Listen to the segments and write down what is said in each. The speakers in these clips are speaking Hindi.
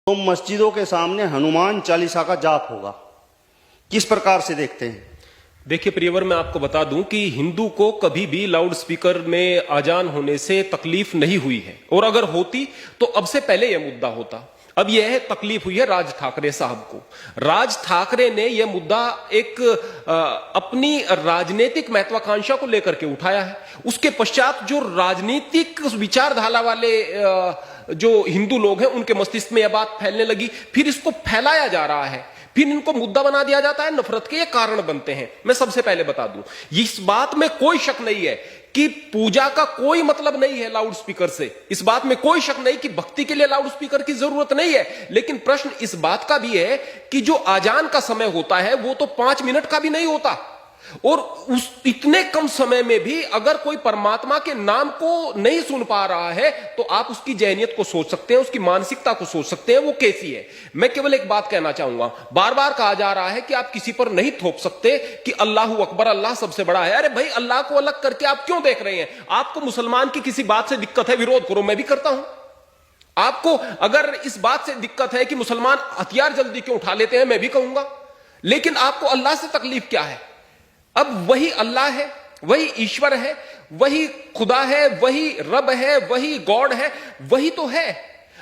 तो मस्जिदों के सामने हनुमान चालीसा का जाप होगा, किस प्रकार से देखते हैं? देखिए प्रियवर, मैं आपको बता दूं कि हिंदू को कभी भी लाउड स्पीकर में अजान होने से तकलीफ नहीं हुई है, और अगर होती तो अब से पहले यह मुद्दा होता। अब यह तकलीफ हुई है राज ठाकरे साहब को। राज ठाकरे ने यह मुद्दा एक अपनी राजनीतिक महत्वाकांक्षा को लेकर के उठाया है। उसके पश्चात जो राजनीतिक विचारधारा वाले जो हिंदू लोग हैं उनके मस्तिष्क में यह बात फैलने लगी, फिर इसको फैलाया जा रहा है, फिर इनको मुद्दा बना दिया जाता है, नफरत के ये कारण बनते हैं। मैं सबसे पहले बता दूं, इस बात में कोई शक नहीं है कि पूजा का कोई मतलब नहीं है लाउड स्पीकर से। इस बात में कोई शक नहीं कि भक्ति के लिए लाउड स्पीकर की जरूरत नहीं है। लेकिन प्रश्न इस बात का भी है कि जो आजान का समय होता है वो तो 5 मिनट का भी नहीं होता, और उस इतने कम समय में भी अगर कोई परमात्मा के नाम को नहीं सुन पा रहा है तो आप उसकी जहनियत को सोच सकते हैं, उसकी मानसिकता को सोच सकते हैं वो कैसी है। मैं केवल एक बात कहना चाहूंगा, बार बार कहा जा रहा है कि आप किसी पर नहीं थोप सकते कि अल्लाह अकबर, अल्लाह सबसे बड़ा है। अरे भाई, अल्लाह को अलग करके आप क्यों देख रहे हैं? आपको मुसलमान की किसी बात से दिक्कत है, विरोध करो, मैं भी करता हूं। आपको अगर इस बात से दिक्कत है कि मुसलमान हथियार जल्दी क्यों उठा लेते हैं, मैं भी कहूंगा। लेकिन आपको अल्लाह से तकलीफ क्या है? अब वही अल्लाह है, वही ईश्वर है, वही खुदा है, वही रब है, वही गॉड है, वही तो है।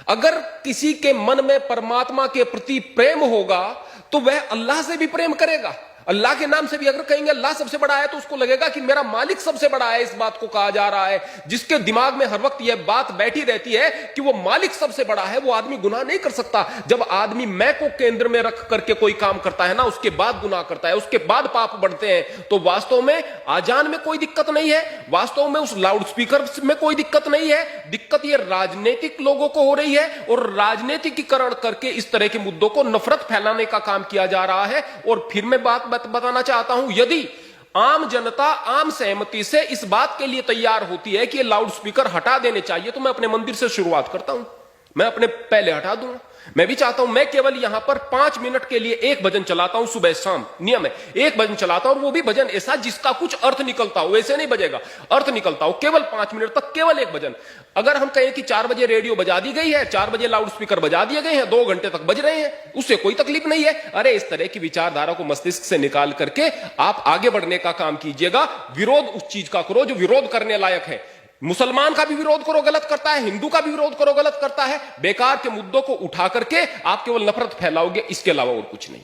अगर किसी के मन में परमात्मा के प्रति प्रेम होगा तो वह अल्लाह से भी प्रेम करेगा। अल्लाह के नाम से भी अगर कहेंगे अल्लाह सबसे बड़ा है तो उसको लगेगा कि मेरा मालिक सबसे बड़ा है। इस बात को कहा जा रहा है। जिसके दिमाग में हर वक्त यह बात बैठी रहती है कि वो मालिक सबसे बड़ा है, वो आदमी गुनाह नहीं कर सकता। जब आदमी मैं को केंद्र में रख करके कोई काम करता है ना, उसके बाद गुनाह करता है, उसके बाद पाप बढ़ते हैं। तो वास्तव में आजान में कोई दिक्कत नहीं है, वास्तव में उस लाउड स्पीकर में कोई दिक्कत नहीं है। दिक्कत यह राजनीतिक लोगों को हो रही है, और राजनीतिकीकरण करके इस तरह के मुद्दों को नफरत फैलाने का काम किया जा रहा है। और फिर मैं बात बताना चाहता हूं, यदि आम जनता आम सहमति से इस बात के लिए तैयार होती है कि ये लाउड स्पीकर हटा देने चाहिए, तो मैं अपने मंदिर से शुरुआत करता हूं, मैं अपने पहले हटा दूंगा। मैं भी चाहता हूं, मैं केवल यहां पर 5 मिनट के लिए एक भजन चलाता हूं, सुबह शाम नियम है, एक भजन चलाता हूं, और वो भी भजन ऐसा जिसका कुछ अर्थ निकलता हो, वैसे नहीं बजेगा, अर्थ निकलता हो, केवल 5 मिनट तक केवल एक भजन। अगर हम कहें कि 4 बजे रेडियो बजा दी गई है, 4 बजे लाउड स्पीकर बजा दिए गए हैं, 2 घंटे तक बज रहे हैं, उससे कोई तकलीफ नहीं है। अरे इस तरह की विचारधारा को मस्तिष्क से निकाल करके आप आगे बढ़ने का काम कीजिएगा। विरोध उस चीज का करो जो विरोध करने लायक है। मुसलमान का भी विरोध करो, गलत करता है, हिंदू का भी विरोध करो, गलत करता है। बेकार के मुद्दों को उठा करके आप केवल नफरत फैलाओगे, इसके अलावा और कुछ नहीं।